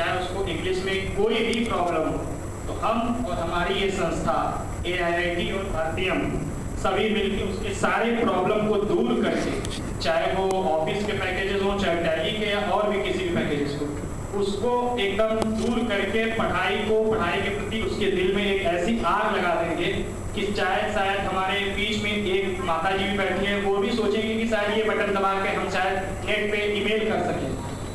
चाहे उसको इंग्लिश में कोई भी प्रॉब्लम हो, तो हम और हमारी ये संस्था AIIT और भारतीयम सभी मिलकर उसके सारे प्रॉब्लम को दूर करके, चाहे वो ऑफिस के पैकेजेस हो, चाहे टैली के या और भी किसी भी पैकेजेस को, उसको एकदम दूर करके पढ़ाई के प्रति उसके दिल में एक ऐसी आग लगा देंगे कि चाहे शायद हमारे बीच में एक माता जी भी बैठी है, वो भी सोचेंगे कि शायद ये बटन दबा के हम शायद नेट पे ईमेल कर सकें,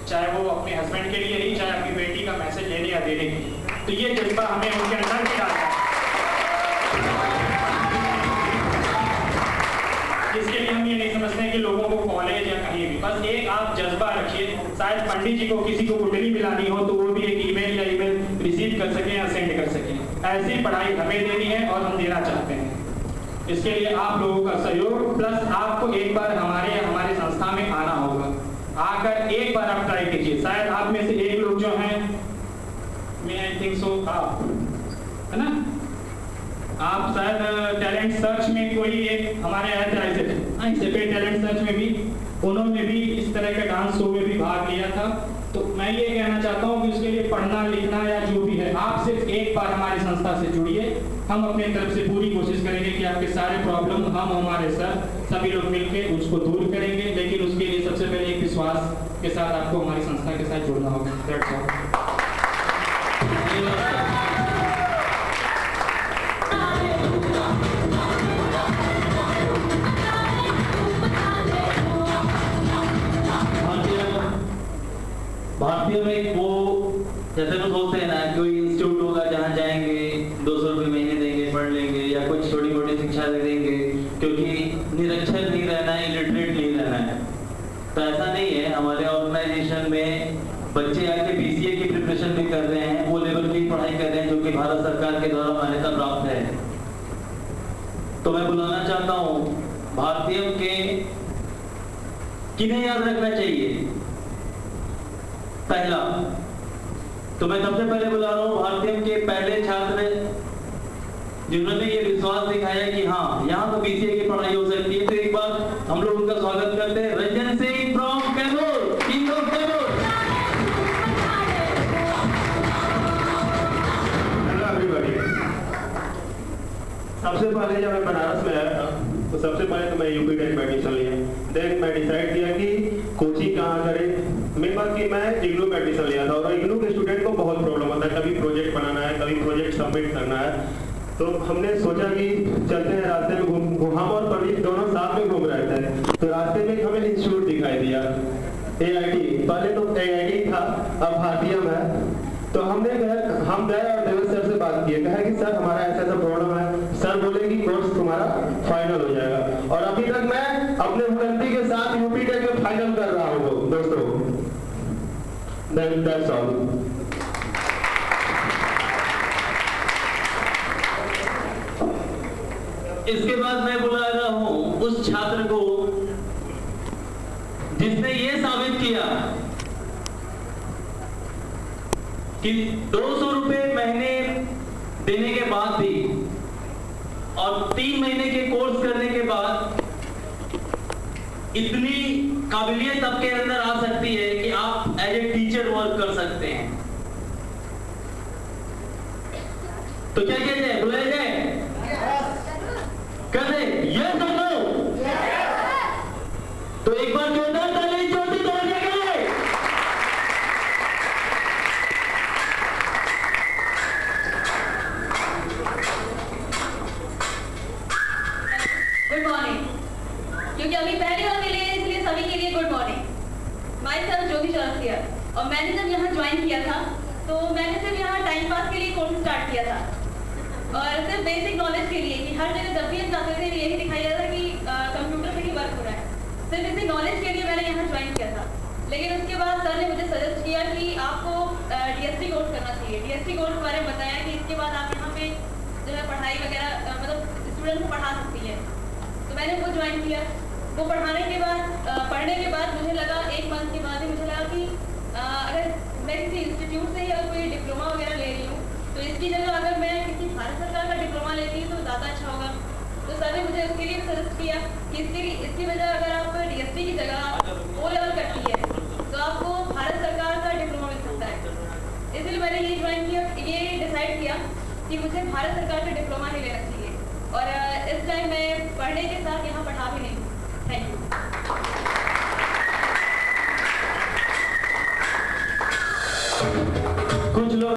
चाहे वो अपने हस्बैंड के लिए ही, चाहे अपनी बेटी का मैसेज लेने या देने के लिए। तो ये जज्बा हमें उनके अंदर भी डालना है, इसके लिए हम ये नहीं समझते कि लोगों को कॉलेज या कहीं भी, बस एक आप जज्बा रखिए। शायद पंडित जी को किसी को कुंडली मिलानी हो तो वो भी एक ईमेल या ईमेल रिसीव कर सकें या सेंड कर सकें। ऐसी पढ़ाई हमें देनी है और हम देना चाहते हैं। इसके लिए आप लोगों का सहयोग प्लस आपको एक बार हमारे संस्था में आना होगा। आकर एक बार आप ट्राई कीजिए। शायद आप में से एक लोग जो हैं, मैं आई थिंक सो आप, है ना, आप शायद टैलेंट सर्च में कोई एक हमारे आए थे टैलेंट सर्च में भी उन्होंने भी इस तरह के डांस शो में भी भाग लिया था। तो मैं ये कहना चाहता हूँ कि उसके लिए पढ़ना लिखना या जो भी है, आप सिर्फ एक बार हमारी संस्था से जुड़िए। हम अपने तरफ से पूरी कोशिश करेंगे कि आपके सारे प्रॉब्लम हम हमारे सर सभी लोग मिलकर उसको दूर करेंगे, लेकिन उसके लिए सबसे पहले एक विश्वास के साथ आपको हमारी संस्था के साथ जुड़ना होगा। That's all. भारतीय में वो जैसे तो सोचते हैं ना, कोई इंस्टीट्यूट होगा जहाँ जाएंगे 200 रुपये महीने देंगे, पढ़ लेंगे या कुछ छोटी मोटी शिक्षा दे देंगे, क्योंकि निरक्षर नहीं रहना है, इलिटरेट नहीं रहना है। तो ऐसा नहीं है। हमारे ऑर्गेनाइजेशन में बच्चे आके BCA की प्रिपरेशन भी कर रहे हैं, वो लेवल की पढ़ाई कर रहे हैं जो कि भारत सरकार के द्वारा मान्यता प्राप्त है। तो मैं बुलाना चाहता हूँ भारतीय के किन्हें याद रखना चाहिए। पहला तो मैं सबसे पहले बुला रहा हूँ भारतीय के पहले छात्र जिन्होंने ये विश्वास दिखाया कि हाँ, यहाँ तो BCA की पढ़ाई हो सकती है। तो एक बार हम लोग उनका स्वागत करते हैं। Ranjan Singh from Kaimur, king of Kaimur. Hello everybody. सबसे पहले जब मैं बनारस में आया था तो सबसे पहले तो मैं UP टेक में एडमिशन लिया। देन मैं डिसाइड किया कि कोचिंग कहाँ करें। मेन बात कि मैं इग्नू में एडमिशन लिया था और इग्नू के स्टूडेंट को बहुत प्रॉब्लम होता है, कभी प्रोजेक्ट बनाना है, कभी प्रोजेक्ट सबमिट करना है। तो हमने सोचा कि चलते हैं रास्ते में हम और प्रदीप दोनों साथ में घूम रहे थे, तो रास्ते में हमें इंस्टीट्यूट दिखाई दिया AIT। पहले तो AIT था, अब भारतीयम है। तो हम गए और देवेश सर से बात किए, कहा कि सर हमारा ऐसा ऐसा प्रॉब्लम है। सर बोले कि कोर्स तुम्हारा फाइनल हो जाएगा और अभी तक मैं अपने उन्नति के साथ UP टेक में फाइनल कर रहा हूँ दोस्तों। That's all. इसके बाद मैं बुला रहा हूं उस छात्र को जिसने ये साबित किया कि 200 रुपए महीने देने के बाद भी और 3 महीने के कोर्स करने के बाद इतनी काबिलियत आपके अंदर आ सकती है कि आप एज ए टीचर वर्क कर सकते हैं। तो क्या किया जाए, बुलाया जाए, कर दे यस और नो। तो एक बार जोरदार ताली चोटी तोड़ने के लिए। Good morning. क्योंकि अभी पहली बार मिले हैं इसलिए सभी के लिए गुड मॉर्निंग। माय सेल्फ ज्योति चौरसिया। और मैंने जब यहाँ ज्वाइन किया था तो मैंने सिर्फ यहाँ टाइम पास के लिए कोर्स स्टार्ट किया था और सिर्फ बेसिक नॉलेज के लिए कि हर जगह जब भी हम जाते थे यही दिखाया जाता कि कंप्यूटर पे ही वर्क हो रहा है। सिर्फ इसी नॉलेज के लिए मैंने यहाँ ज्वाइन किया था। लेकिन उसके बाद सर ने मुझे सजेस्ट किया कि आपको DST कोर्स करना चाहिए। DST कोर्स के बारे में बताया कि इसके बाद आप यहाँ पे जो है पढ़ाई वगैरह मतलब स्टूडेंट को पढ़ा सकती है। तो मैंने वो ज्वाइन किया। वो पढ़ने के बाद मुझे लगा 1 मंथ के बाद ही मुझे लगा कि अगर मैं किसी इंस्टीट्यूट से ही अगर कोई डिप्लोमा वगैरह ले रही हूँ तो इसकी जगह अगर मैं किसी भारत सरकार का डिप्लोमा लेती हूँ तो ज़्यादा अच्छा होगा। तो सर ने मुझे उसके लिए सजेस्ट किया कि इसकी वजह अगर आप DST की जगह O लेवल करती है तो आपको भारत सरकार का डिप्लोमा मिल सकता है। मैंने ये ज्वाइन किया, ये डिसाइड किया कि मुझे भारत सरकार का डिप्लोमा नहीं लेना चाहिए, और इस टाइम मैं पढ़ने के साथ यहाँ पढ़ा भी नहीं। Thank you. कुछ लोग